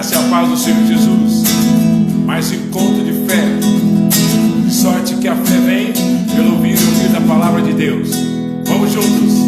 Graça e a paz do Senhor Jesus. Mais encontro de fé. De sorte que a fé vem pelo ouvir e ouvir da palavra de Deus. Vamos juntos.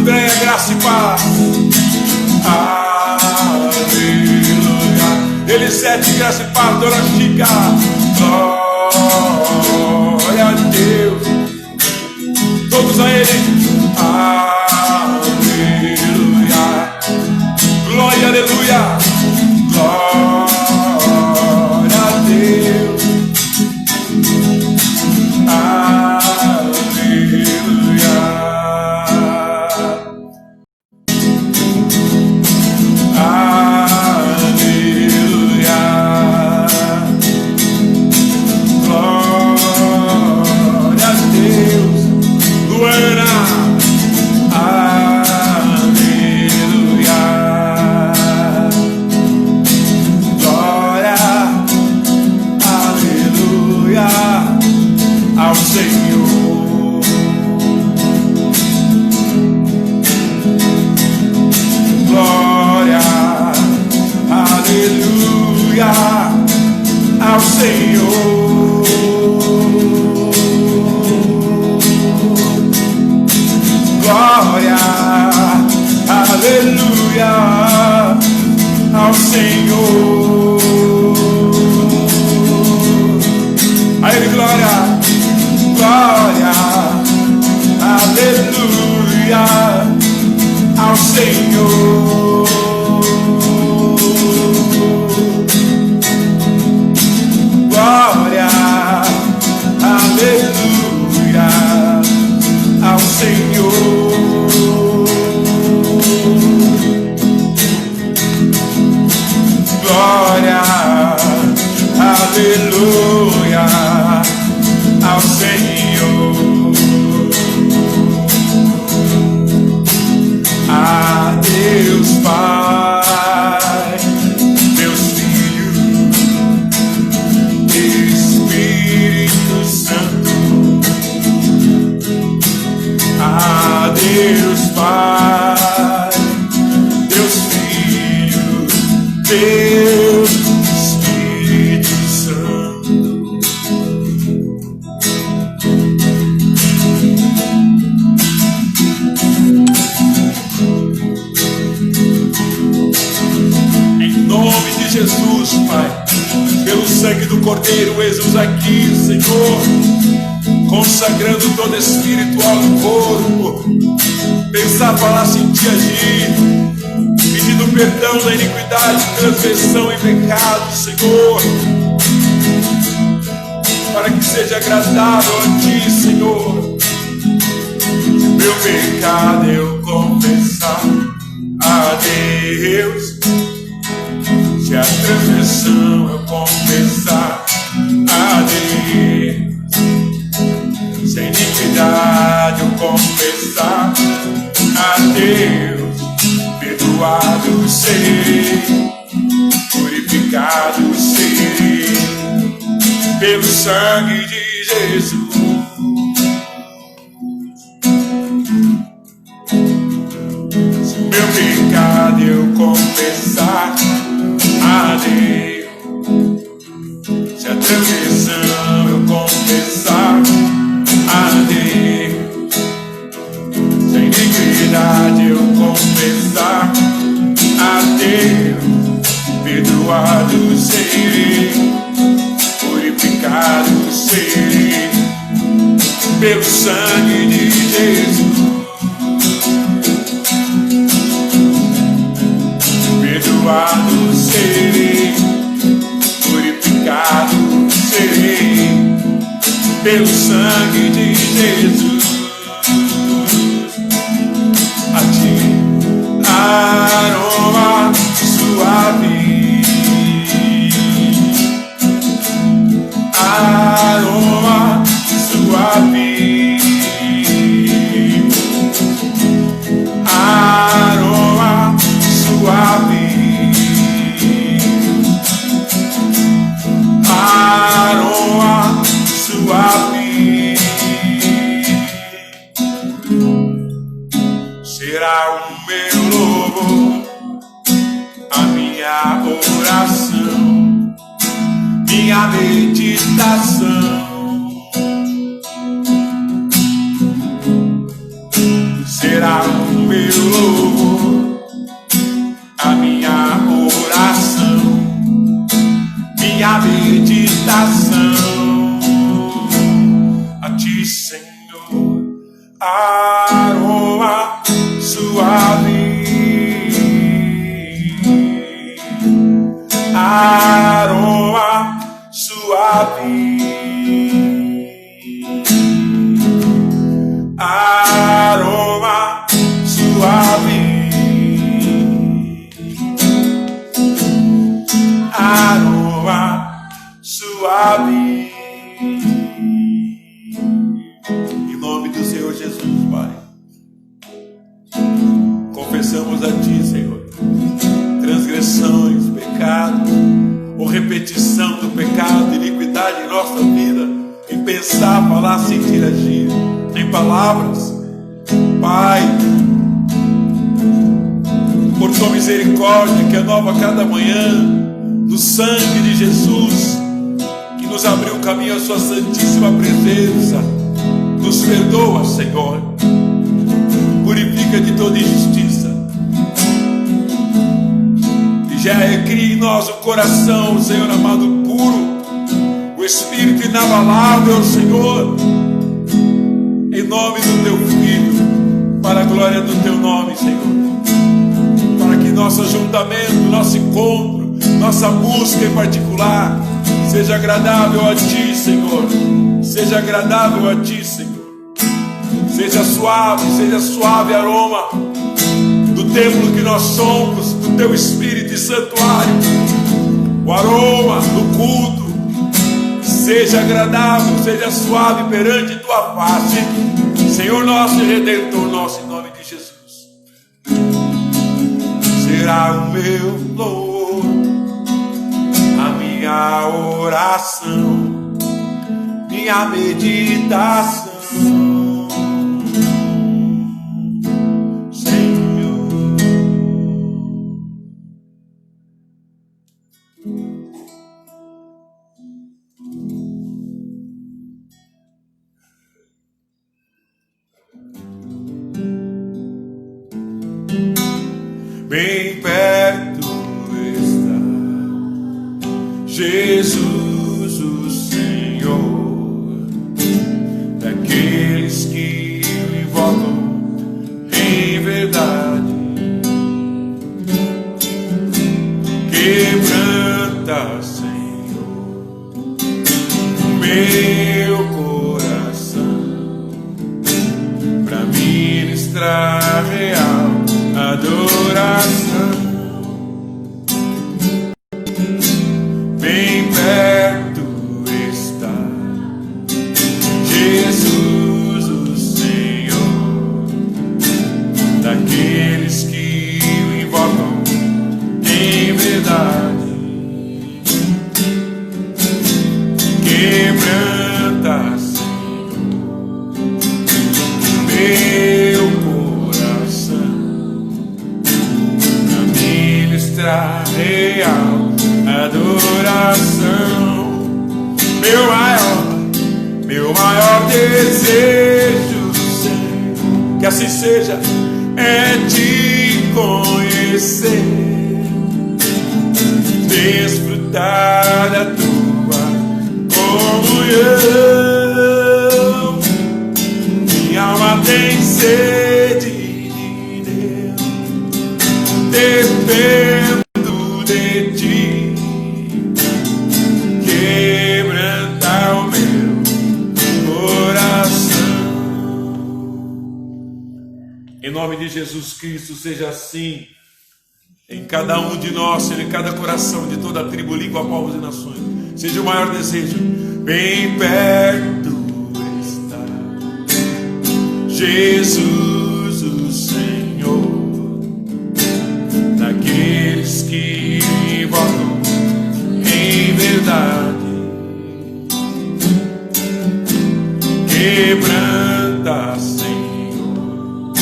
Andréia, graça e paz. Aleluia. Eles 17, graça e paz, dona Chica. Glória a Deus. Todos a Ele. Aleluia. Glória, aleluia. Glória a Deus. Aleluia. Aleluia. Glória a Deus. Luana. Aleluia. Glória. Aleluia ao Senhor. Glória, aleluia ao Senhor. Glória, aleluia ao Senhor. A Ele glória, glória, aleluia ao Senhor. Glória, aleluia ao Senhor. Glória, aleluia ao Senhor. A Deus Pai, Deus Filho, Espírito Santo. A Deus Pai, Deus Filho, Deus Espírito Santo. Jesus, Pai, pelo sangue do Cordeiro, eis-nos aqui, Senhor, consagrando todo espiritual no corpo, pensar, falar, sentir, agir, pedindo perdão da iniquidade, transgressão e pecado, Senhor, para que seja agradável a Ti, Senhor. Se meu pecado eu confessar a Deus, se a transgressão eu confessar a Deus, se a iniquidade eu confessar a Deus, perdoado serei, purificado serei, pelo sangue de Jesus. Se meu pecado eu confessar a Deus, se a transgressão eu confessar a Deus, se a iniquidade eu confessar a Deus, perdoado serei, purificado serei, pelo sangue de Jesus. Perdoado serei, purificado serei, pelo sangue de Jesus. A Ti, aroma suave, aroma suave, aroma suave, aroma suave, será o meu louvor, a minha oração, minha meditação. Será o meu louvor, a minha oração, meditação. A ti, Senhor, aroma suave, aroma suave, aroma suave, aroma suave. Em nome do Senhor Jesus, Pai, confessamos a ti, Senhor, transgressões, pecados, ou repetição do pecado, iniquidade em nossa vida, em pensar, falar, sentir, agir, em palavras. Pai, por tua misericórdia que é nova a cada manhã, do sangue de Jesus, que nos abriu o caminho à sua santíssima presença, nos perdoa, Senhor, purifica de toda injustiça, e já cria em nós o coração, Senhor amado, puro, o espírito inabalável, Senhor, em nome do teu Filho, para a glória do teu nome, Senhor, para que nosso ajuntamento, nosso encontro, nossa busca em particular seja agradável a ti, Senhor, seja agradável a ti, Senhor, seja suave aroma do templo que nós somos, do teu Espírito e Santuário, o aroma do culto seja agradável, seja suave perante tua face, Senhor nosso e Redentor nosso, em nome de Jesus. Será o meu louvor, a minha oração, minha meditação, Senhor. Bem perto está Jesus, o Senhor, daqueles que o invocam em verdade. Quebranta, Senhor, o meu coração, pra ministrar real adoração. Bem perto está Jesus, o Senhor, daqueles que o invocam em verdade. Quebranta, Senhor, meu real adoração. Meu maior desejo, Senhor, que assim seja, é te conhecer, desfrutar da tua comunhão. Minha alma tem sede de Deus, dependo de ti, quebranta o meu coração. Em nome de Jesus Cristo, seja assim em cada um de nós, em cada coração de toda a tribo, língua, povos e nações. Seja o maior desejo, bem perto está Jesus, o Senhor, daqueles que invocam em verdade. Quebranta, Senhor,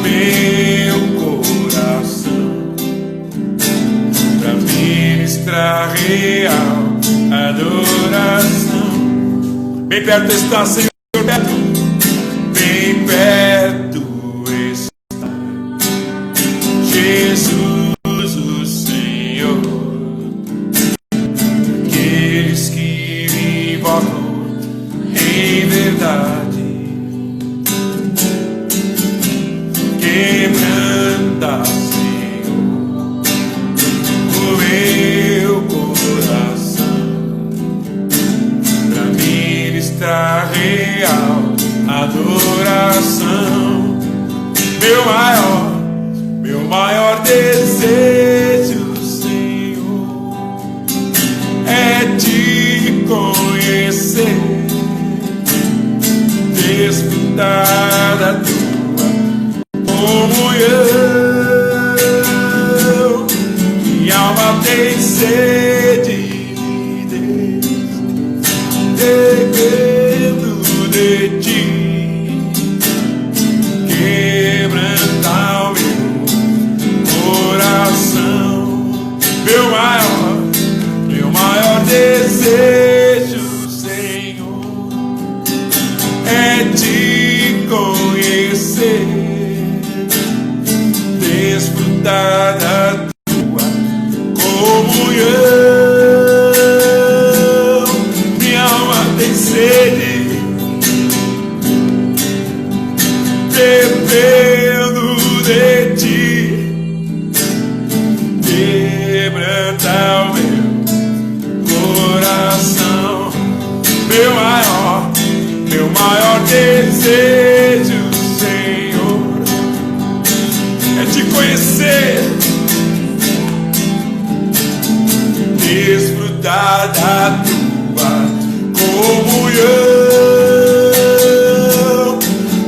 meu coração, pra ministrar real adoração. Bem perto está, Senhor, bem perto está Jesus, o Senhor, desfrutar da tua comunhão. Minha alma tem sede, dependo de ti. Quebranta o meu coração. Meu maior desejo, Senhor, é te conhecer, desfrutar da tua comunhão.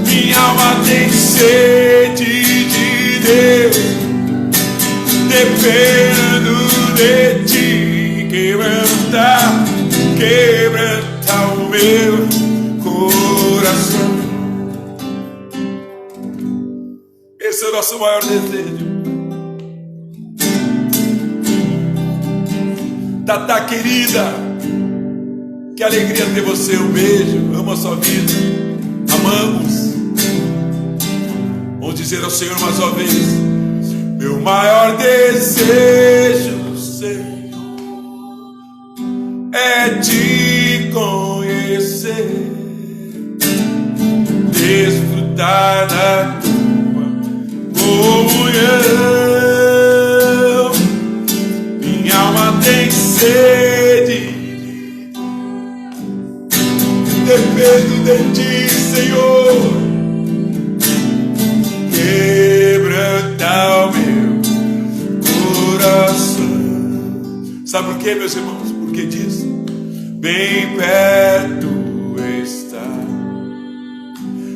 Minha alma tem sede de Deus, dependo de ti. Quebranta o meu coração. Esse é o nosso maior desejo. Tatá querida, que alegria ter você. Um beijo, amo a sua vida, amamos. Vamos dizer ao Senhor mais uma vez: meu maior desejo, Senhor, é te conhecer, desfrutar da tua comunhão. Minha alma tem sede, dependo de ti, Senhor. Quebranta o meu coração. Sabe por quê, meus irmãos? Porque diz: bem perto está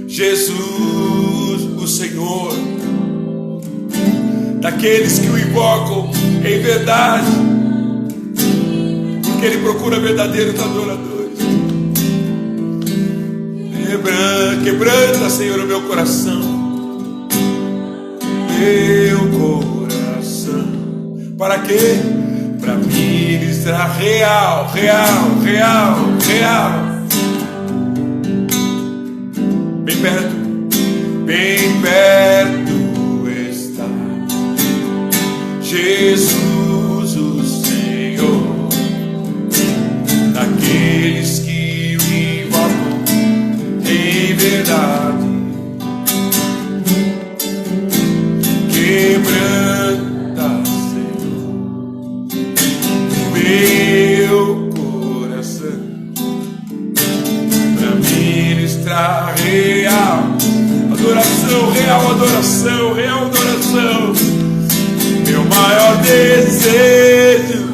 Jesus, o Senhor, daqueles que o invocam em verdade, porque Ele procura verdadeiros adoradores. Quebranta, Senhor, o meu coração, para quê? Para ministrar real. Bem perto está Jesus, o Senhor, daqueles que o invocam em verdade. Quebranta, Senhor, meu coração, para ministrar real adoração. Meu maior desejo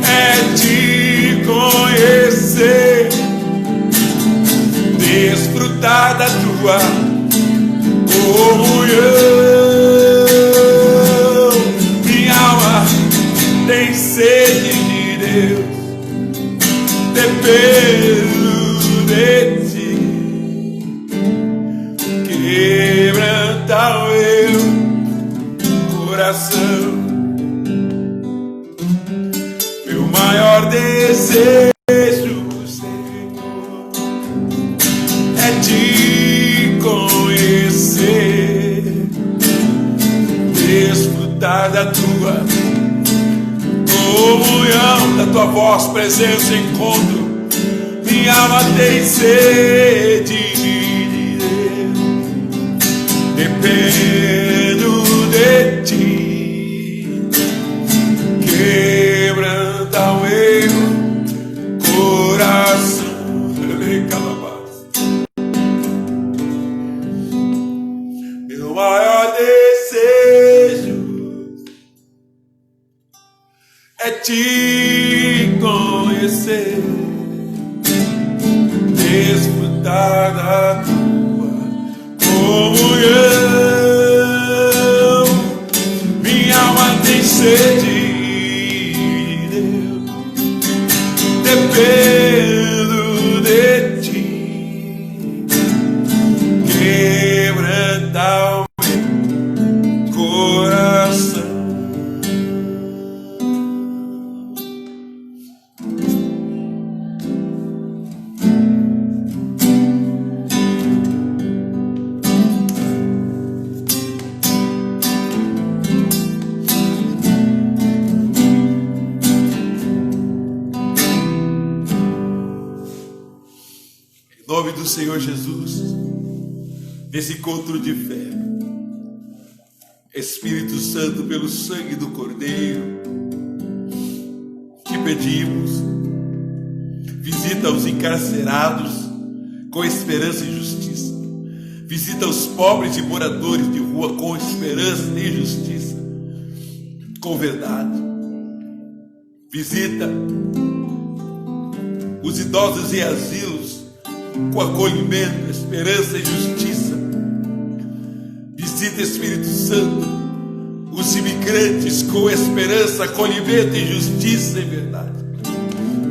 é te conhecer, desfrutar da tua comunhão. Minha alma tem sede de Deus, dependo de ti. Quebranta o meu coração. Meu maior desejo, Senhor, é te conhecer, desfrutar da tua comunhão, da tua voz, presença, encontro. Minha alma tem sede de Deus, dependo de ti. Quebranta o meu coração. Meu maior desejo é te conhecer, desfrutar da tua comunhão. Minha alma tem sede de Deus, dependo de ti. Quebranta o meu coração. do Senhor Jesus, nesse encontro de fé. Espírito Santo, pelo sangue do Cordeiro, te pedimos, visita os encarcerados com esperança e justiça. Visita os pobres e moradores de rua com esperança e justiça, com verdade. Visita os idosos em asilos com acolhimento, esperança e justiça. Visita, Espírito Santo, os imigrantes com esperança, acolhimento e justiça e verdade.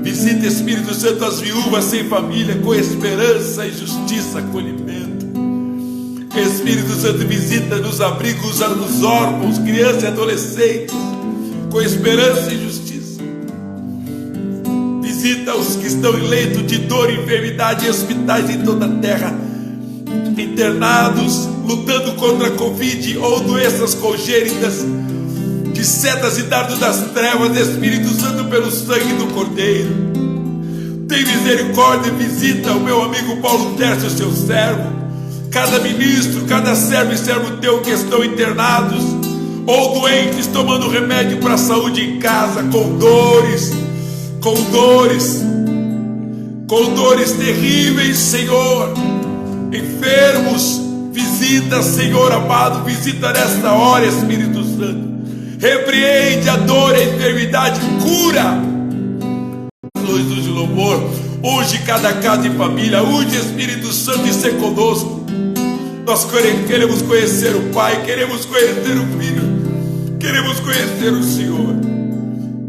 Visita, Espírito Santo, as viúvas sem família com esperança e justiça, acolhimento. Espírito Santo, visita nos abrigos dos órfãos, crianças e adolescentes com esperança e justiça. Visita os que estão em leito de dor e enfermidade em hospitais em toda a terra, internados, lutando contra a Covid ou doenças congênitas, de setas e dardos das trevas. Espírito Santo, pelo sangue do Cordeiro, tem misericórdia e visita o meu amigo Paulo Tércio, seu servo, cada ministro, cada servo e servo teu que estão internados ou doentes, tomando remédio para a saúde em casa, com dores terríveis, Senhor. Enfermos, visita, Senhor amado, visita nesta hora, Espírito Santo. Repreende a dor, a enfermidade, cura. Luz de louvor, unge cada casa e família, unge, Espírito Santo, e ser conosco. Nós queremos conhecer o Pai, queremos conhecer o Filho, queremos conhecer o Senhor.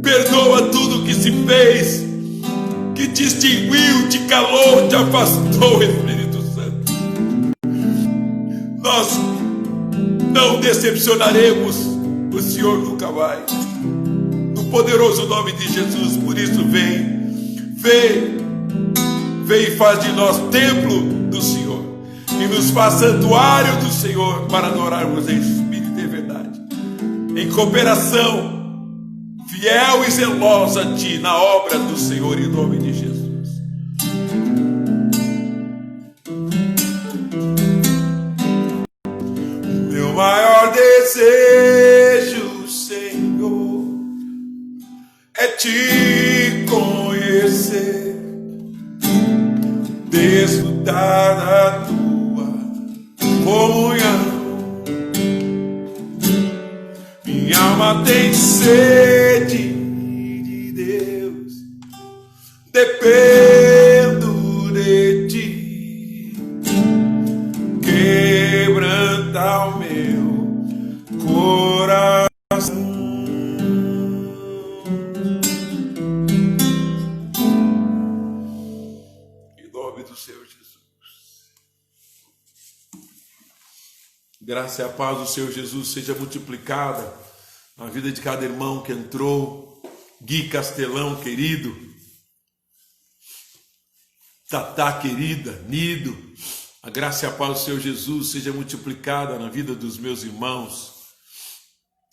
Perdoa tudo que se fez, que te extinguiu, te calou, te afastou, Espírito Santo. Nós não decepcionaremos, o Senhor nunca vai. No poderoso nome de Jesus, por isso vem e faz de nós templo do Senhor, e nos faz santuário do Senhor, para adorarmos em espírito e verdade, em cooperação fiel e zelosa a Ti, na obra do Senhor, em nome de Jesus. O meu maior desejo, Senhor, é Te conhecer, desfrutar da Tua comunhão. Minha alma tem sede de Deus, dependo de Ti, quebranta o meu coração. Em nome do Senhor Jesus. Graça e a paz do Senhor Jesus seja multiplicada na vida de cada irmão que entrou. Gui Castelão, querido, Tatá, querida, Nido, a graça e a paz do Senhor Jesus seja multiplicada na vida dos meus irmãos.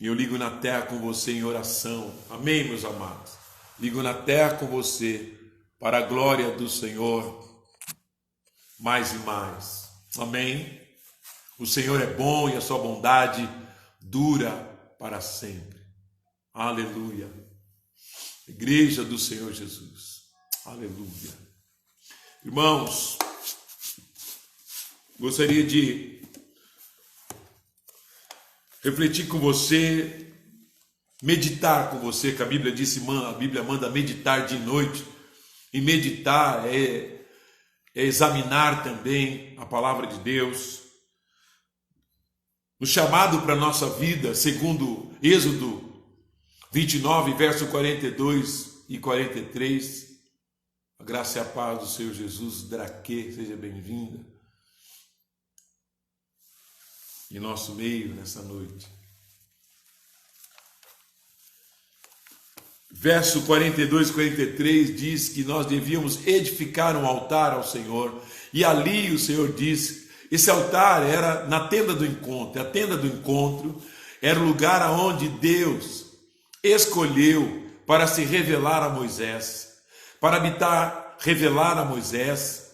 E eu ligo na terra com você em oração. Amém, meus amados? Ligo na terra com você para a glória do Senhor, mais e mais. Amém? O Senhor é bom e a sua bondade dura para sempre. Aleluia. Igreja do Senhor Jesus. Aleluia. Irmãos, gostaria de refletir com você, meditar com você, que a Bíblia diz, a Bíblia manda meditar de noite. E meditar é examinar também a palavra de Deus. O chamado para a nossa vida, segundo Êxodo 29, verso 42 e 43, a graça e a paz do Senhor Jesus, Draque, seja bem-vinda em nosso meio nessa noite. Verso 42 e 43 diz que nós devíamos edificar um altar ao Senhor, e ali o Senhor diz. Esse altar era na tenda do encontro. A tenda do encontro era o lugar aonde Deus escolheu para se revelar a Moisés, para habitar, revelar a Moisés,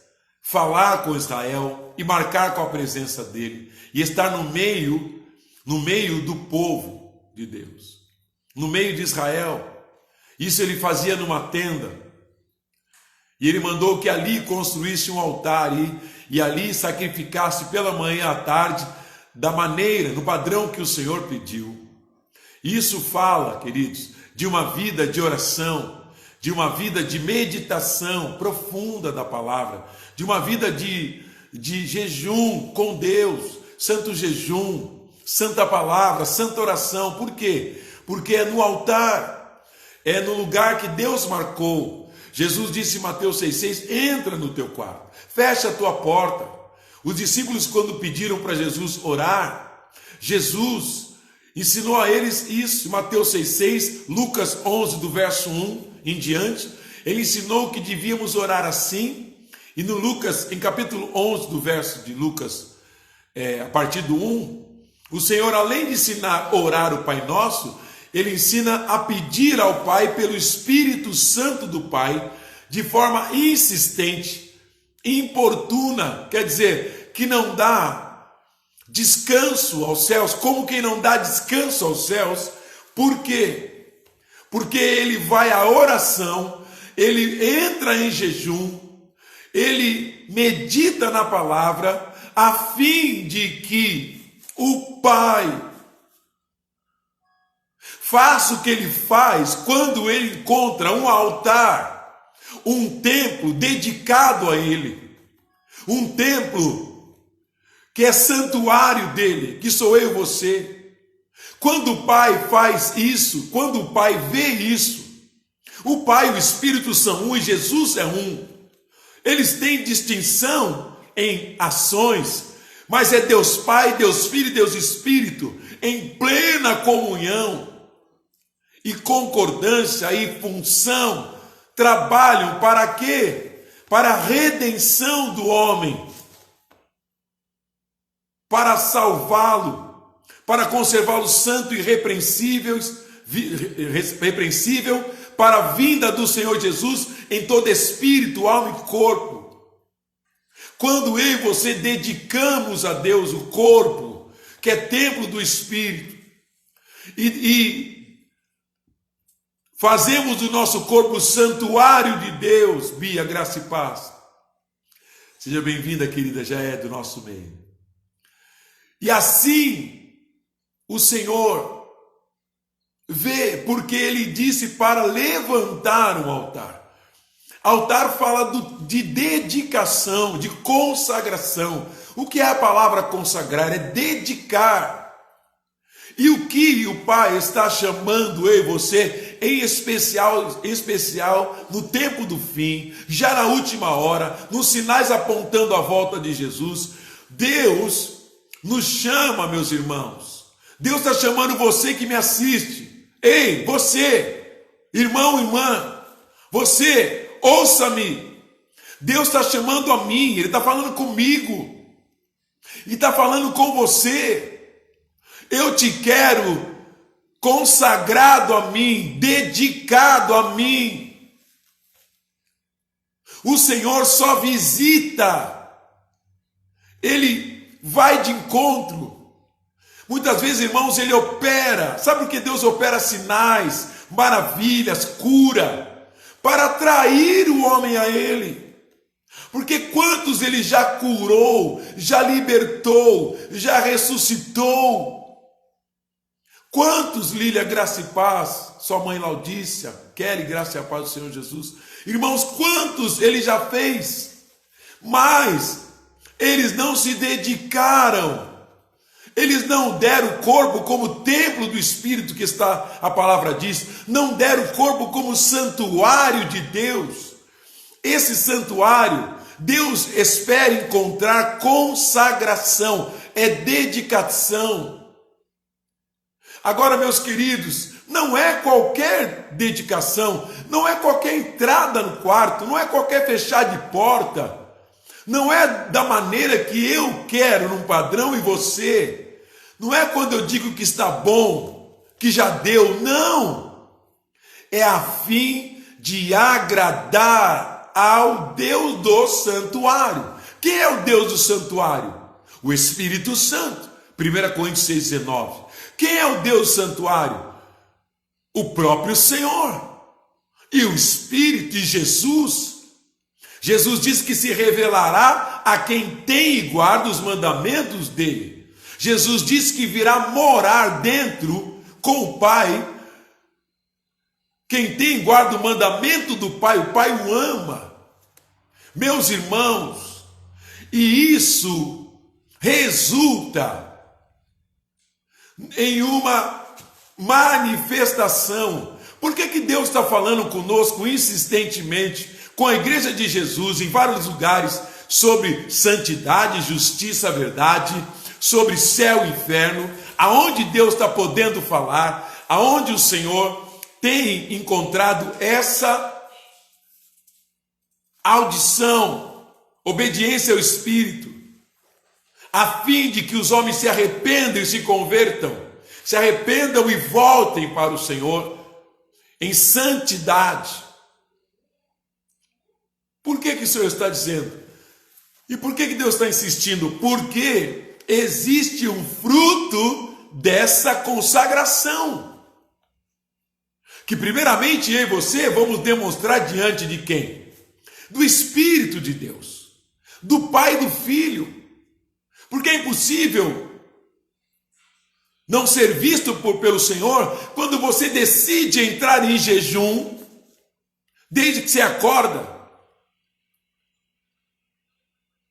falar com Israel e marcar com a presença dele e estar no meio do povo de Deus, no meio de Israel. Isso ele fazia numa tenda. E ele mandou que ali construísse um altar e ali sacrificasse pela manhã à tarde, da maneira, no padrão que o Senhor pediu. Isso fala, queridos, de uma vida de oração, de uma vida de meditação profunda da palavra, de uma vida de jejum com Deus, santo jejum, santa palavra, santa oração. Por quê? Porque é no altar, é no lugar que Deus marcou. Jesus disse em Mateus 6,6, entra no teu quarto, fecha a tua porta. Os discípulos, quando pediram para Jesus orar, Jesus ensinou a eles isso. Mateus 6,6, Lucas 11, do verso 1 em diante, ele ensinou que devíamos orar assim. E no Lucas, em capítulo 11 do verso de Lucas, a partir do 1, o Senhor, além de ensinar a orar o Pai Nosso, ele ensina a pedir ao Pai pelo Espírito Santo do Pai, de forma insistente, importuna, quer dizer, que não dá descanso aos céus. Como quem não dá descanso aos céus? Por quê? Porque ele vai à oração, ele entra em jejum, ele medita na palavra, a fim de que o Pai faça o que ele faz quando ele encontra um altar, um templo dedicado a ele, um templo que é santuário dele, que sou eu e você. Quando o Pai faz isso, quando o Pai vê isso, o Pai e o Espírito são um e Jesus é um. Eles têm distinção em ações, mas é Deus Pai, Deus Filho e Deus Espírito em plena comunhão e concordância e função. Trabalham para quê? Para a redenção do homem, para salvá-lo, para conservá-lo santo e irrepreensível, para a vinda do Senhor Jesus em todo espírito, alma e corpo. Quando eu e você dedicamos a Deus o corpo, que é templo do Espírito, e fazemos do nosso corpo santuário de Deus, Bia, graça e paz. Seja bem-vinda, querida, já é do nosso meio. E assim o Senhor vê, porque ele disse para levantar um altar. Altar fala de dedicação, de consagração. O que é a palavra consagrar? É dedicar. E o que o Pai está chamando eu e você, em especial no tempo do fim, já na última hora, nos sinais apontando a volta de Jesus, Deus nos chama, meus irmãos. Deus está chamando você que me assiste. Ei, você, irmão, irmã, você, ouça-me. Deus está chamando a mim, Ele está falando comigo, e está falando com você. Eu te quero consagrado a mim, dedicado a mim. O Senhor só visita, Ele vai de encontro. Muitas vezes, irmãos, Ele opera. Sabe por que Deus opera sinais, maravilhas, cura? Para atrair o homem a Ele. Porque quantos Ele já curou, já libertou, já ressuscitou? Quantos, Lília, graça e paz, sua mãe Laudícia, Kelly, graça e a paz do Senhor Jesus. Irmãos, quantos Ele já fez? Mas eles não se dedicaram. Eles não deram o corpo como templo do Espírito, que está, a palavra diz, não deram o corpo como santuário de Deus. Esse santuário, Deus espera encontrar consagração, é dedicação. Agora, meus queridos, não é qualquer dedicação, não é qualquer entrada no quarto, não é qualquer fechar de porta, não é da maneira que eu quero, num padrão, e você. Não é quando eu digo que está bom, que já deu, não. É a fim de agradar ao Deus do santuário. Quem é o Deus do santuário? O Espírito Santo. 1 Coríntios 6,19. Quem é o Deus do santuário? O próprio Senhor. E o Espírito de Jesus. Jesus diz que se revelará a quem tem e guarda os mandamentos dele. Jesus diz que virá morar dentro com o Pai. Quem tem e guarda o mandamento do Pai, o Pai o ama. Meus irmãos, e isso resulta em uma manifestação. Por que Deus está falando conosco insistentemente, com a igreja de Jesus, em vários lugares, sobre santidade, justiça, verdade, sobre céu e inferno, aonde Deus está podendo falar, aonde o Senhor tem encontrado essa audição, obediência ao Espírito, a fim de que os homens se arrependam e se convertam, se arrependam e voltem para o Senhor em santidade. Por que o Senhor está dizendo? E por que Deus está insistindo? Porque existe um fruto dessa consagração, que primeiramente eu e você vamos demonstrar diante de quem? Do Espírito de Deus, do Pai e do Filho, porque é impossível não ser visto pelo Senhor quando você decide entrar em jejum, desde que você acorda,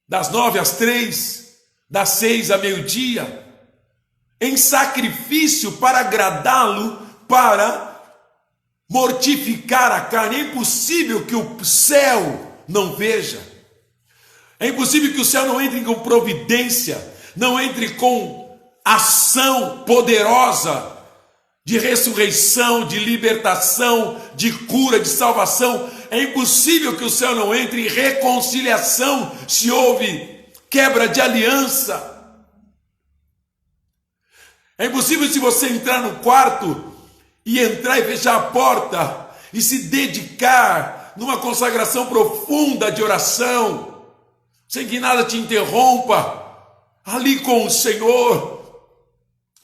das 9 às 3, das 6 a meio-dia, em sacrifício para agradá-lo, para mortificar a carne. É impossível que o céu não veja, é impossível que o céu não entre com providência, não entre com ação poderosa de ressurreição, de libertação, de cura, de salvação. É impossível que o céu não entre em reconciliação se houve quebra de aliança. É impossível se você entrar no quarto e entrar e fechar a porta e se dedicar numa consagração profunda de oração, sem que nada te interrompa, ali com o Senhor,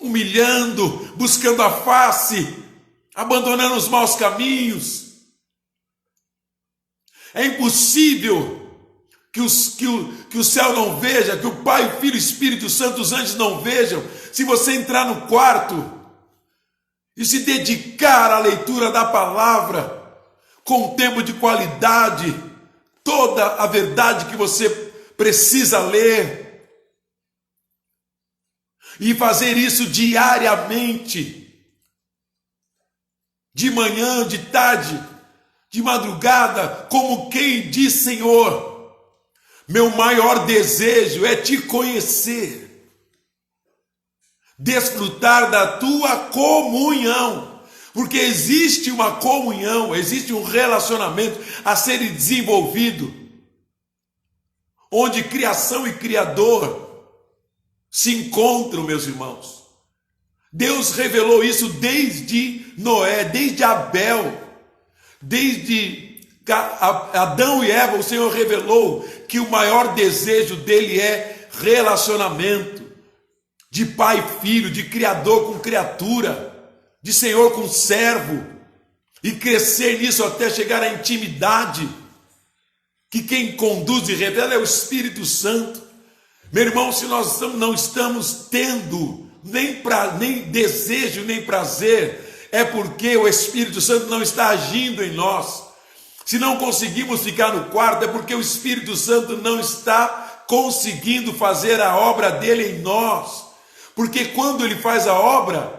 humilhando, buscando a face, abandonando os maus caminhos. É impossível que o céu não veja, que o Pai, o Filho, o Espírito Santo, os anjos não vejam, se você entrar no quarto e se dedicar à leitura da palavra, com tempo de qualidade, toda a verdade que você precisa ler, e fazer isso diariamente, de manhã, de tarde, de madrugada, como quem diz: Senhor, meu maior desejo é te conhecer, desfrutar da tua comunhão, porque existe uma comunhão, existe um relacionamento a ser desenvolvido, onde criação e criador se encontram, meus irmãos. Deus revelou isso desde Noé, desde Abel, desde Adão e Eva. O Senhor revelou que o maior desejo dele é relacionamento, de pai e filho, de criador com criatura, de senhor com servo, e crescer nisso até chegar à intimidade, que quem conduz e revela é o Espírito Santo. Meu irmão, se nós não estamos tendo nem desejo, nem prazer, é porque o Espírito Santo não está agindo em nós. Se não conseguimos ficar no quarto, é porque o Espírito Santo não está conseguindo fazer a obra dele em nós. Porque quando ele faz a obra,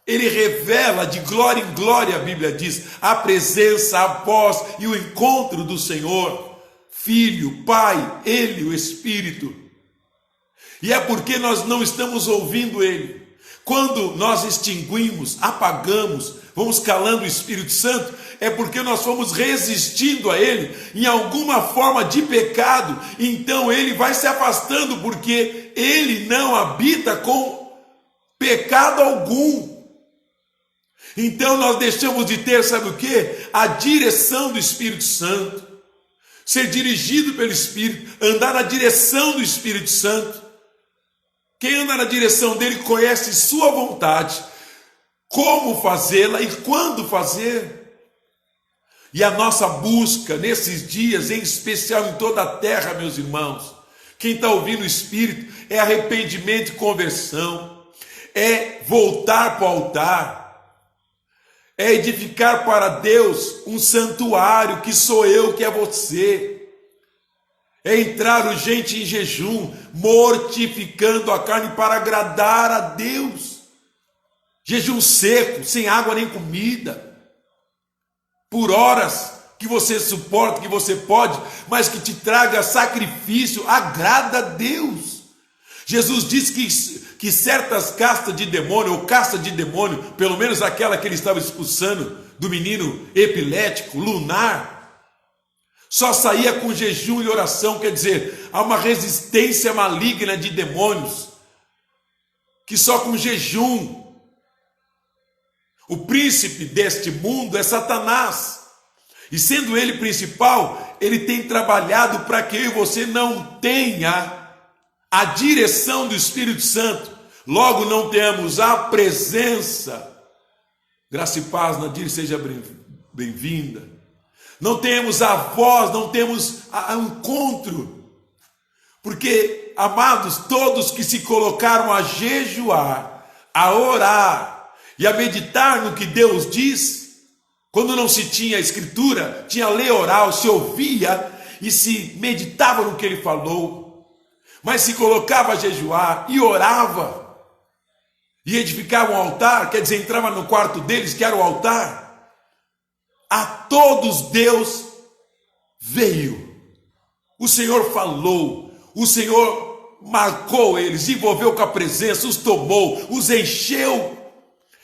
ele revela de glória em glória, a Bíblia diz, a presença, a voz e o encontro do Senhor, Filho, Pai, Ele, o Espírito. E é porque nós não estamos ouvindo Ele. Quando nós extinguimos, apagamos, vamos calando o Espírito Santo, é porque nós fomos resistindo a Ele em alguma forma de pecado. Então Ele vai se afastando, porque Ele não habita com pecado algum. Então nós deixamos de ter, sabe o que? A direção do Espírito Santo. ser dirigido pelo Espírito, andar na direção do Espírito Santo. Quem anda na direção dele conhece sua vontade, como fazê-la e quando fazer. E a nossa busca nesses dias, em especial em toda a terra, meus irmãos, quem está ouvindo o Espírito, é arrependimento e conversão, é voltar para o altar, é edificar para Deus um santuário, que sou eu, que é você, é entrar urgente em jejum, mortificando a carne para agradar a Deus, jejum seco, sem água nem comida, por horas que você suporta, que você pode, mas que te traga sacrifício, agrada a Deus. Jesus disse que certas castas de demônio, ou casta de demônio, pelo menos aquela que ele estava expulsando do menino epilético, lunar, só saía com jejum e oração. Quer dizer, há uma resistência maligna de demônios, que só com jejum. O príncipe deste mundo é Satanás, e sendo ele principal, ele tem trabalhado para que eu e você não tenha a direção do Espírito Santo, logo não tenhamos a presença. Graça e paz, Nadir, seja bem-vinda. Não temos a voz, não temos o encontro, porque, amados, todos que se colocaram a jejuar, a orar e a meditar no que Deus diz, quando não se tinha escritura, tinha lei oral, se ouvia e se meditava no que ele falou, mas se colocava a jejuar e orava, e edificava um altar, quer dizer, entrava no quarto deles, que era o altar, a todos Deus veio, o Senhor falou, o Senhor marcou eles, envolveu com a presença, os tomou, os encheu.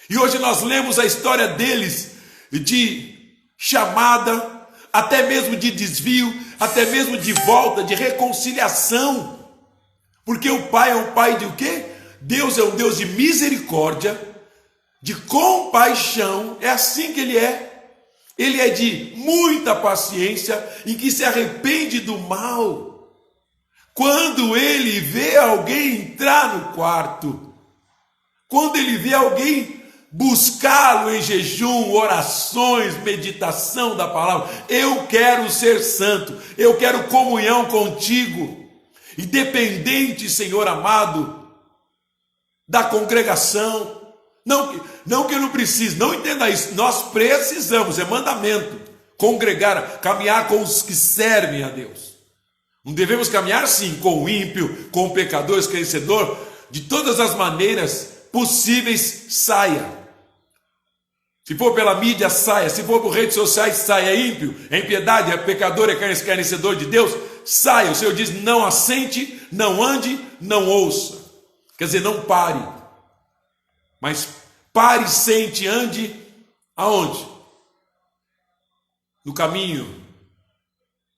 E hoje nós lemos a história deles, de chamada, até mesmo de desvio, até mesmo de volta, de reconciliação. Porque o Pai é um Pai de o quê? Deus é um Deus de misericórdia, de compaixão, é assim que Ele é. Ele é de muita paciência e que se arrepende do mal. Quando Ele vê alguém entrar no quarto, quando Ele vê alguém buscá-lo em jejum, orações, meditação da palavra, eu quero ser santo, eu quero comunhão contigo, independente, Senhor amado, da congregação. Não que eu não precise, não entenda isso, nós precisamos, é mandamento, congregar, caminhar com os que servem a Deus. Não devemos caminhar sim com o ímpio, com o pecador, esquecedor, de todas as maneiras possíveis, saia. Se for pela mídia, saia. Se for por redes sociais, saia. É ímpio, é impiedade, é pecador, é escarnecedor de Deus, saia. O Senhor diz, não assente, não ande, não ouça. Quer dizer, não pare. Mas pare, sente, ande aonde? No caminho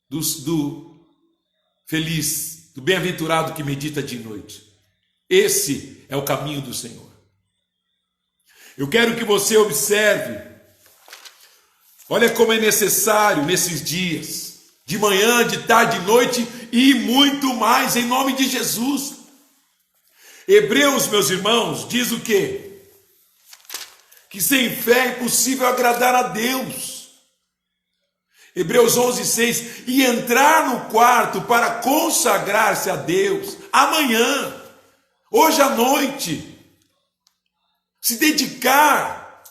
do feliz, do bem-aventurado que medita de noite. Esse é o caminho do Senhor. Eu quero que você observe, olha como é necessário nesses dias, de manhã, de tarde, de noite e muito mais, em nome de Jesus. Hebreus, meus irmãos, diz o quê? Que sem fé é impossível agradar a Deus. Hebreus 11:6, e entrar no quarto para consagrar-se a Deus, amanhã, hoje à noite, se dedicar,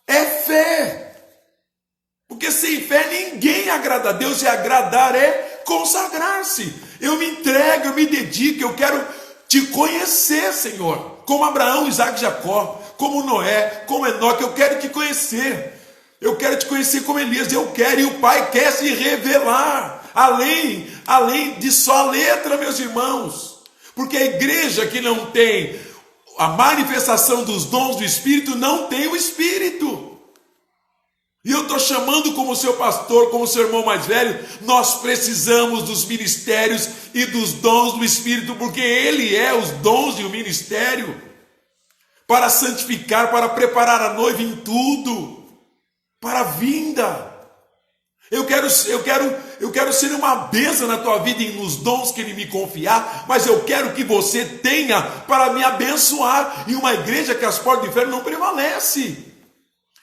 é fé, porque sem fé ninguém agrada a Deus, e agradar é consagrar-se. Eu me entrego, eu me dedico, eu quero te conhecer, Senhor, como Abraão, Isaac e Jacó, como Noé, como Enoque, eu quero te conhecer, eu quero te conhecer como Elias, eu quero, e o Pai quer se revelar, além de só a letra, meus irmãos, porque a igreja que não tem a manifestação dos dons do Espírito não tem o Espírito. E eu estou chamando como seu pastor, como seu irmão mais velho, nós precisamos dos ministérios e dos dons do Espírito, porque Ele é os dons e o ministério, para santificar, para preparar a noiva em tudo, para a vinda. Eu quero ser uma bênção na tua vida e nos dons que Ele me confiar, mas eu quero que você tenha para me abençoar. E uma igreja que as portas do inferno não prevalece.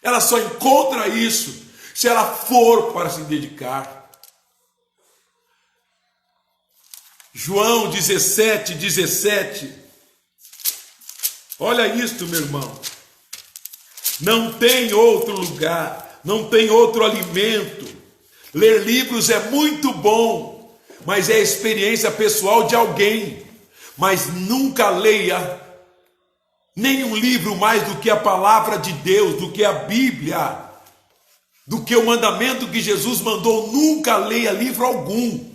Ela só encontra isso se ela for para se dedicar. João 17:17. Olha isto, meu irmão. Não tem outro lugar, não tem outro alimento. Ler livros é muito bom, mas é a experiência pessoal de alguém. Mas nunca leia nenhum livro mais do que a palavra de Deus, do que a Bíblia, do que o mandamento que Jesus mandou. Nunca leia livro algum.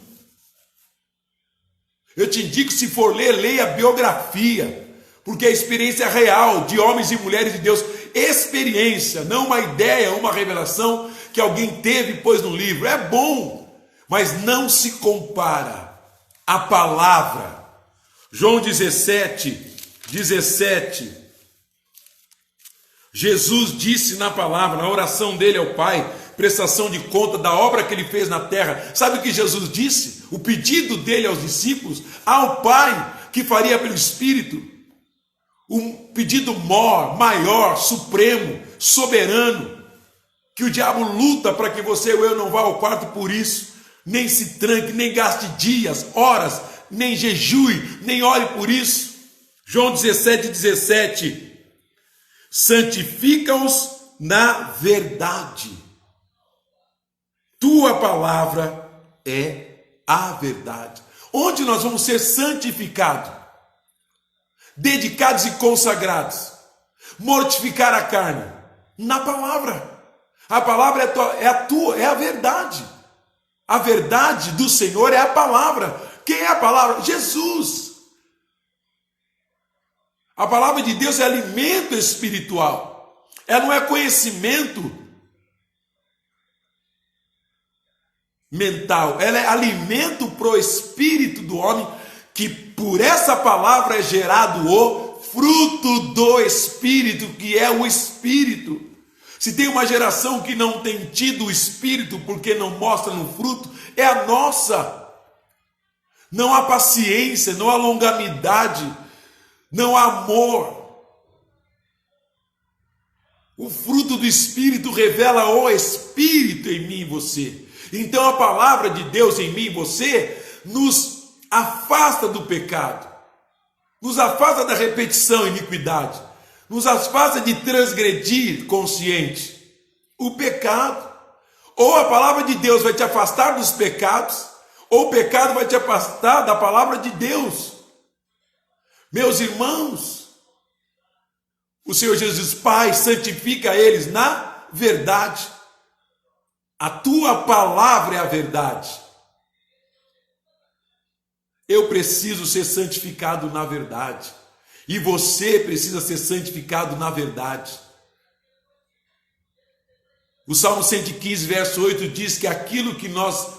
Eu te indico, se for ler, leia a biografia, porque a experiência real de homens e mulheres de Deus, experiência, não uma ideia, uma revelação que alguém teve e pôs no livro. É bom, mas não se compara à palavra. João 17:17. Jesus disse na palavra, na oração dele ao Pai, prestação de conta da obra que ele fez na terra. Sabe o que Jesus disse? O pedido dele aos discípulos, ao Pai, que faria pelo Espírito, um pedido maior, supremo, soberano, que o diabo luta para que você ou eu não vá ao quarto por isso, nem se tranque, nem gaste dias, horas, nem jejue, nem ore por isso. João 17:17. Santifica-os na verdade. Tua palavra é a verdade. Onde nós vamos ser santificados? Dedicados e consagrados. Mortificar a carne? Na palavra. A palavra é a verdade. A verdade do Senhor é a palavra. Quem é a palavra? Jesus. A palavra de Deus é alimento espiritual. Ela não é conhecimento mental. Ela é alimento para o espírito do homem, que por essa palavra é gerado o fruto do Espírito, que é o Espírito. Se tem uma geração que não tem tido o Espírito porque não mostra no fruto, é a nossa. Não há paciência, não há longanimidade, não há amor. O fruto do Espírito revela o Espírito em mim e você. Então a palavra de Deus em mim e você nos afasta do pecado, nos afasta da repetição e iniquidade, nos afasta de transgredir consciente o pecado. Ou a palavra de Deus vai te afastar dos pecados, ou o pecado vai te afastar da palavra de Deus. Meus irmãos, o Senhor Jesus, Pai, santifica eles na verdade. A tua palavra é a verdade. Eu preciso ser santificado na verdade. E você precisa ser santificado na verdade. O Salmo 115, verso 8 diz que aquilo que nós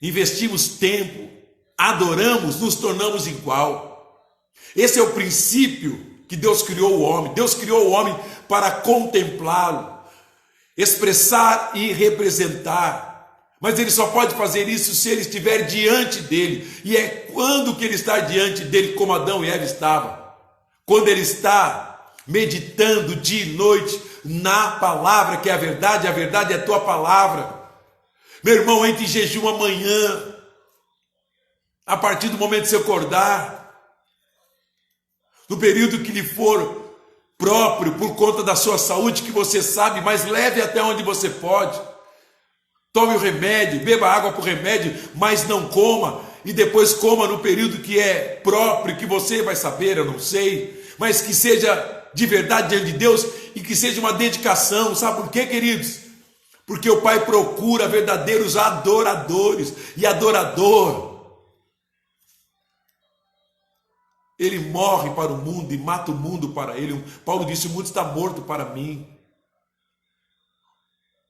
investimos tempo, adoramos, nos tornamos igual. Esse é o princípio que Deus criou o homem. Deus criou o homem para contemplá-lo, expressar e representar. Mas ele só pode fazer isso se ele estiver diante dele. E é quando que ele está diante dele, como Adão e Eva estavam. Quando ele está meditando dia e noite na palavra, que é a verdade é a tua palavra. Meu irmão, entre em jejum amanhã, a partir do momento de você acordar, no período que lhe for próprio, por conta da sua saúde, que você sabe, mas leve até onde você pode. Tome o remédio, beba água para o remédio, mas não coma. E depois coma no período que é próprio, que você vai saber, eu não sei. Mas que seja de verdade diante de Deus e que seja uma dedicação. Sabe por quê, queridos? Porque o Pai procura verdadeiros adoradores. E adorador, ele morre para o mundo e mata o mundo para ele. Paulo disse, o mundo está morto para mim.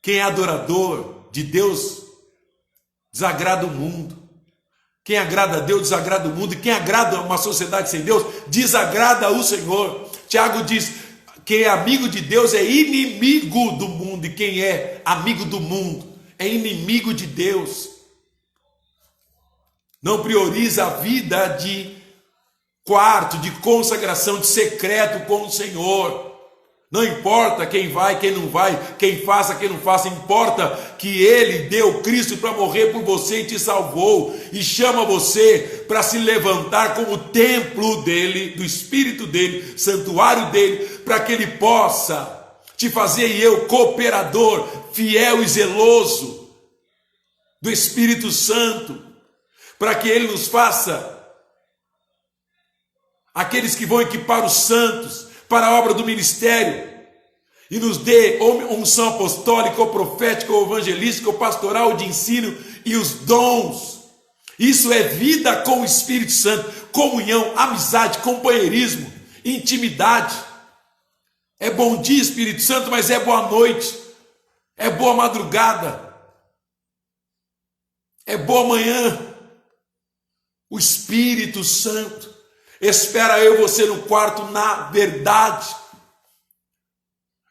Quem é adorador de Deus desagrada o mundo. Quem agrada a Deus desagrada o mundo. E quem agrada uma sociedade sem Deus desagrada o Senhor. Tiago diz, quem é amigo de Deus é inimigo do mundo. E quem é amigo do mundo é inimigo de Deus. Não prioriza a vida de quarto, de consagração, de secreto com o Senhor. Não importa quem vai, quem não vai, quem faça, quem não faça, importa que Ele deu Cristo para morrer por você e te salvou, e chama você para se levantar como templo dele, do Espírito dele, santuário dele, para que Ele possa te fazer e eu cooperador, fiel e zeloso do Espírito Santo, para que Ele nos faça aqueles que vão equipar os santos para a obra do ministério e nos dê unção apostólica, ou profética, ou evangelística, ou pastoral, de ensino e os dons. Isso é vida com o Espírito Santo, comunhão, amizade, companheirismo, intimidade. É bom dia, Espírito Santo, mas é boa noite, é boa madrugada, é boa manhã. O Espírito Santo espera eu e você no quarto na verdade.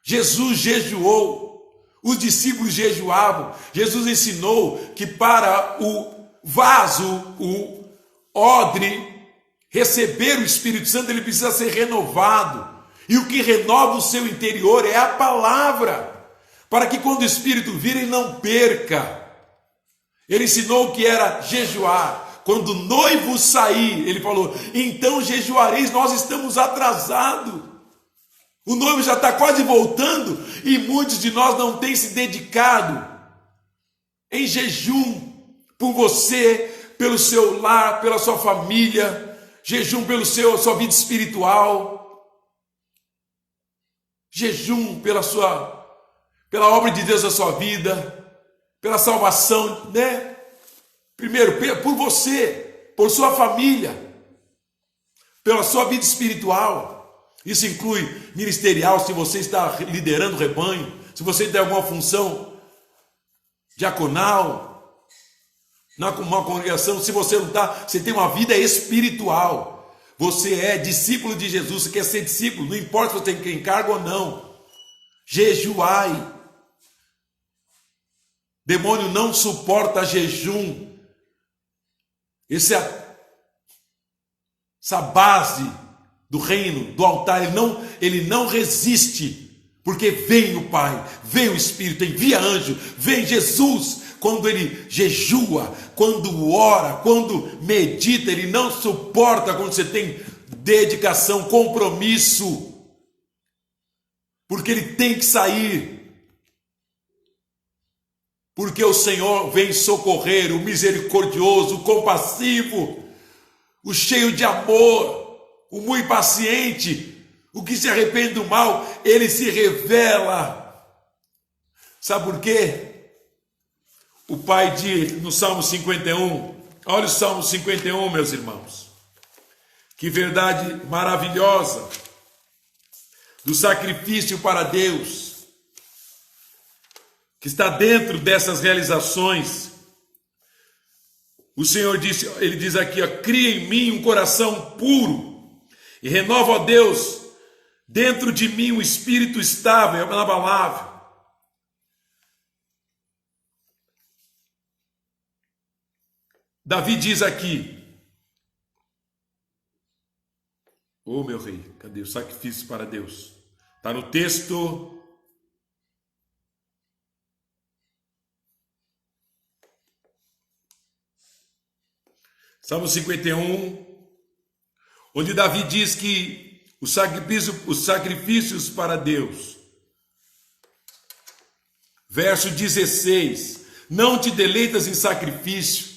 Jesus jejuou, os discípulos jejuavam. Jesus ensinou que para o vaso, o odre, receber o Espírito Santo, ele precisa ser renovado. E o que renova o seu interior é a palavra, para que quando o Espírito vir, ele não perca. Ele ensinou que era jejuar. Quando o noivo sair, ele falou, então jejuareis, nós estamos atrasados. O noivo já está quase voltando e muitos de nós não têm se dedicado em jejum por você, pelo seu lar, pela sua família, jejum pela sua vida espiritual, jejum pela obra de Deus na sua vida, pela salvação, né? Primeiro, por você, por sua família, pela sua vida espiritual. Isso inclui ministerial, se você está liderando o rebanho, se você tem alguma função diaconal, numa congregação, se você não está, você tem uma vida espiritual. Você é discípulo de Jesus, você quer ser discípulo, não importa se você tem encargo ou não. Jejuai. Demônio não suporta jejum. Essa base do reino, do altar, ele não resiste, porque vem o Pai, vem o Espírito, envia anjo, vem Jesus. Quando ele jejua, quando ora, quando medita, ele não suporta quando você tem dedicação, compromisso, porque ele tem que sair, porque o Senhor vem socorrer, o misericordioso, o compassivo, o cheio de amor, o muito paciente, o que se arrepende do mal, ele se revela. Sabe por quê? O Pai diz no Salmo 51, olha o Salmo 51, meus irmãos, que verdade maravilhosa do sacrifício para Deus, que está dentro dessas realizações. O Senhor disse, ele diz aqui, ó, cria em mim um coração puro, e renova, ó Deus, dentro de mim um espírito estável, inabalável. Davi diz aqui, ô meu rei, cadê o sacrifício para Deus? Está no texto. Salmo 51. Onde Davi diz que os sacrifícios para Deus. Verso 16. Não te deleitas em sacrifício,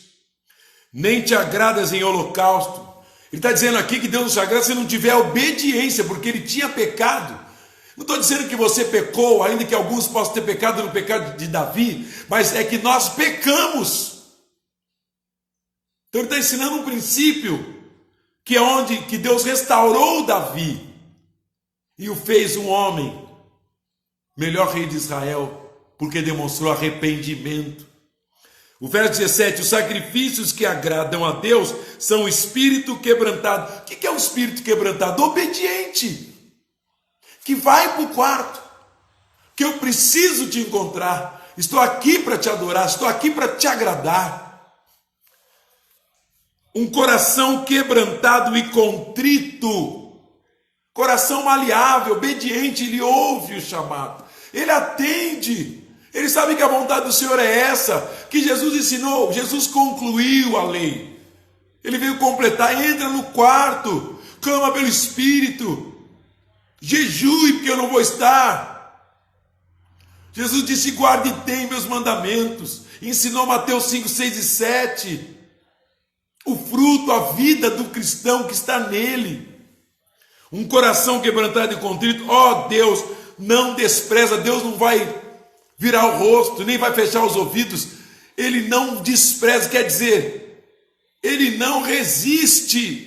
nem te agradas em holocausto. Ele está dizendo aqui que Deus não se agrada se não tiver obediência, porque ele tinha pecado. Não estou dizendo que você pecou, ainda que alguns possam ter pecado no pecado de Davi, mas é que nós pecamos. Então ele está ensinando um princípio que é onde que Deus restaurou Davi e o fez um homem, melhor rei de Israel, porque demonstrou arrependimento. O verso 17, os sacrifícios que agradam a Deus são o espírito quebrantado. O que é um espírito quebrantado? Obediente, que vai para o quarto, que eu preciso te encontrar, estou aqui para te adorar, estou aqui para te agradar. Um coração quebrantado e contrito, coração maleável, obediente, ele ouve o chamado, ele atende, ele sabe que a vontade do Senhor é essa, que Jesus ensinou, Jesus concluiu a lei, ele veio completar. Entra no quarto, clama pelo Espírito, jejue porque eu não vou estar. Jesus disse: guarde e tem meus mandamentos. Ensinou Mateus 5, 6 e 7. O fruto, a vida do cristão que está nele. Um coração quebrantado e contrito, ó Deus, não despreza. Deus não vai virar o rosto, nem vai fechar os ouvidos. Ele não despreza, quer dizer, ele não resiste.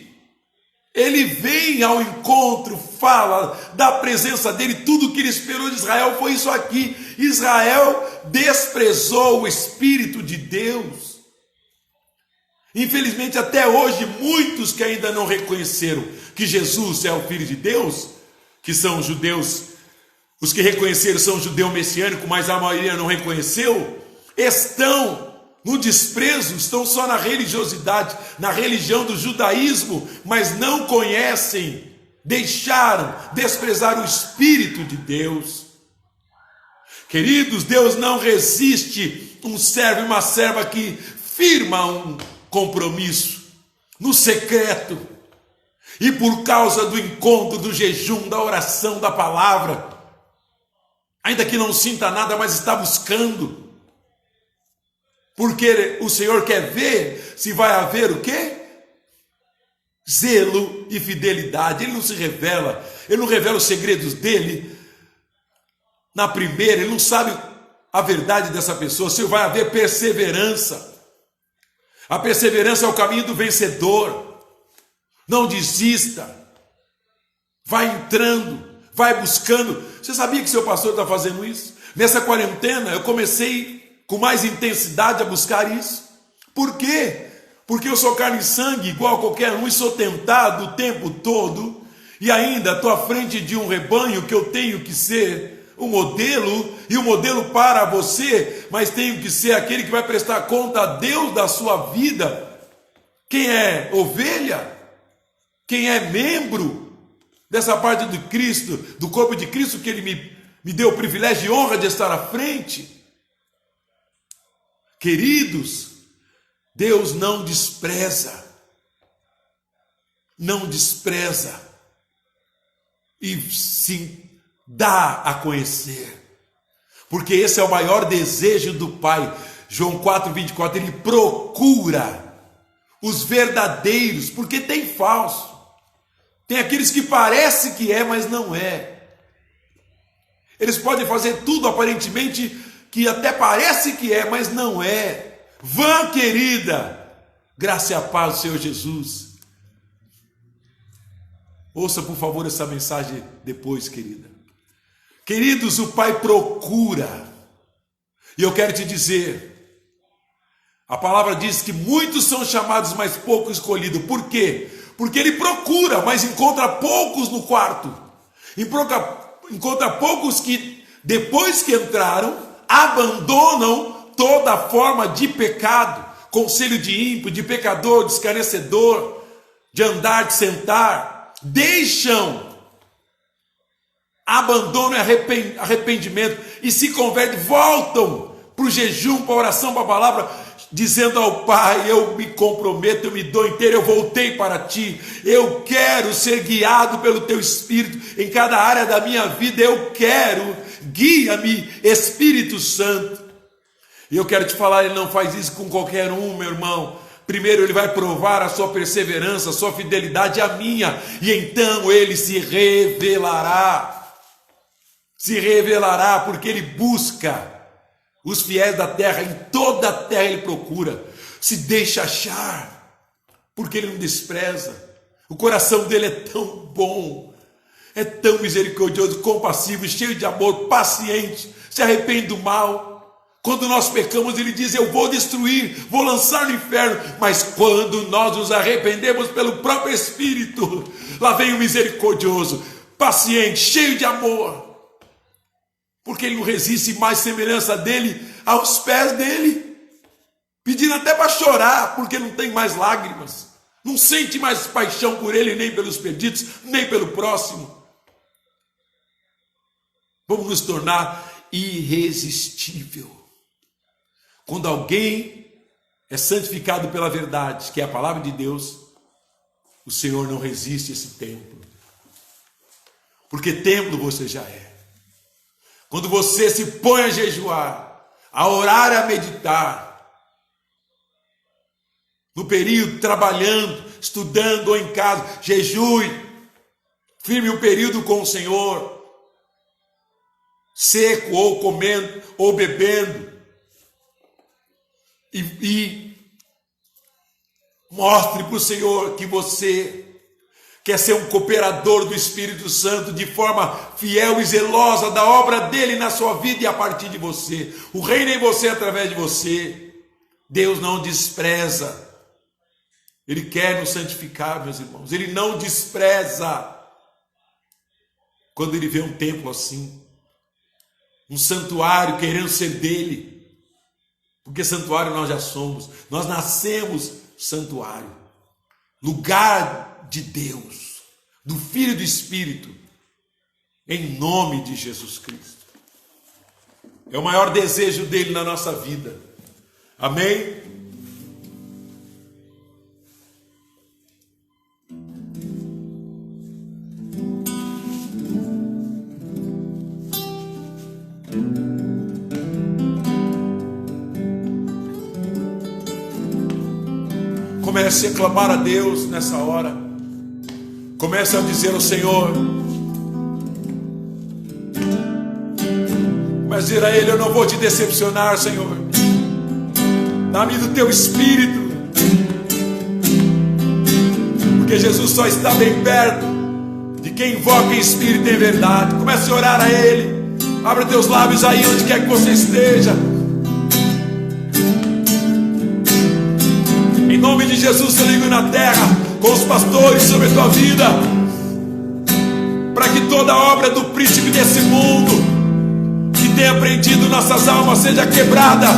Ele vem ao encontro, fala da presença dele. Tudo que ele esperou de Israel foi isso aqui. Israel desprezou o Espírito de Deus. Infelizmente, até hoje, muitos que ainda não reconheceram que Jesus é o Filho de Deus, que são judeus, os que reconheceram são judeu messiânico, mas a maioria não reconheceu, estão no desprezo, estão só na religiosidade, na religião do judaísmo, mas não conhecem, deixaram, desprezaram o Espírito de Deus. Queridos, Deus não resiste um servo e uma serva que firma um compromisso no secreto, e por causa do encontro, do jejum, da oração, da palavra, ainda que não sinta nada, mas está buscando, porque o Senhor quer ver se vai haver o quê? Zelo e fidelidade. Ele não se revela, ele não revela os segredos dele na primeira, ele não sabe a verdade dessa pessoa. Se vai haver perseverança. A perseverança é o caminho do vencedor. Não desista. Vai entrando, vai buscando. Você sabia que seu pastor está fazendo isso? Nessa quarentena eu comecei com mais intensidade a buscar isso. Por quê? Porque eu sou carne e sangue igual a qualquer um e sou tentado o tempo todo. E ainda estou à frente de um rebanho que eu tenho que ser o modelo, e o modelo para você, mas tenho que ser aquele que vai prestar conta a Deus da sua vida. Quem é ovelha, quem é membro dessa parte do Cristo, do corpo de Cristo, que ele me deu o privilégio e honra de estar à frente. Queridos, Deus não despreza, e sim dá a conhecer, porque esse é o maior desejo do Pai. João 4, 24, ele procura os verdadeiros, porque tem falso, tem aqueles que parece que é, mas não é. Eles podem fazer tudo aparentemente que até parece que é, mas não é. Vã, querida, graça e a paz do Senhor Jesus. Ouça por favor essa mensagem depois, querida. Queridos, o Pai procura, e eu quero te dizer, a palavra diz que muitos são chamados, mas poucos escolhidos. Por quê? Porque ele procura, mas encontra poucos no quarto, encontra poucos que depois que entraram, abandonam toda forma de pecado, conselho de ímpio, de pecador, de escarnecedor, de andar, de sentar, deixam, abandonam arrependimento e se convertem, voltam para o jejum, para a oração, para a palavra, dizendo ao Pai: eu me comprometo, eu me dou inteiro, eu voltei para ti, eu quero ser guiado pelo teu Espírito em cada área da minha vida, eu quero, guia-me, Espírito Santo. E eu quero te falar, ele não faz isso com qualquer um, meu irmão. Primeiro ele vai provar a sua perseverança, a sua fidelidade, a minha, e então ele se revelará, porque ele busca os fiéis da terra, em toda a terra ele procura, se deixa achar, porque ele não despreza. O coração dele é tão bom, é tão misericordioso, compassivo, cheio de amor, paciente, se arrepende do mal. Quando nós pecamos, ele diz: eu vou destruir, vou lançar no inferno. Mas quando nós nos arrependemos pelo próprio Espírito, lá vem o misericordioso, paciente, cheio de amor, porque ele não resiste. Mais semelhança dele aos pés dele, pedindo até para chorar, porque não tem mais lágrimas, não sente mais paixão por ele, nem pelos perdidos, nem pelo próximo. Vamos nos tornar irresistível. Quando alguém é santificado pela verdade, que é a palavra de Deus, o Senhor não resiste a esse templo. Porque templo você já é. Quando você se põe a jejuar, a orar e a meditar, no período trabalhando, estudando ou em casa, jejue, firme um período com o Senhor, seco ou comendo ou bebendo, e mostre para o Senhor que você quer ser um cooperador do Espírito Santo de forma fiel e zelosa da obra dele na sua vida e a partir de você. O reino em você através de você. Deus não despreza. Ele quer nos santificar, meus irmãos. Ele não despreza quando ele vê um templo assim, um santuário querendo ser dele. Porque santuário nós já somos. Nós nascemos santuário, lugar de Deus, do Filho e do Espírito, em nome de Jesus Cristo. É o maior desejo dele na nossa vida. Amém? Comece a clamar a Deus nessa hora. Comece a dizer ao Senhor. Comece a dizer a Ele: eu não vou te decepcionar, Senhor. Dá-me do teu Espírito. Porque Jesus só está bem perto de quem invoca em Espírito e em verdade. Comece a orar a Ele. Abra teus lábios aí onde quer que você esteja. Em nome de Jesus eu ligo na terra com os pastores sobre a tua vida, para que toda obra do príncipe desse mundo que tem aprendido nossas almas seja quebrada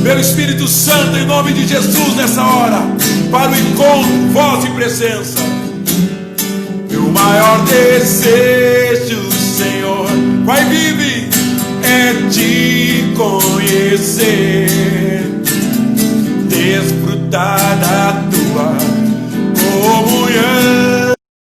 pelo Espírito Santo, em nome de Jesus, nessa hora, para o encontro, voz e presença. Meu maior desejo, Senhor, vai vive, é te conhecer, desfrutar da tua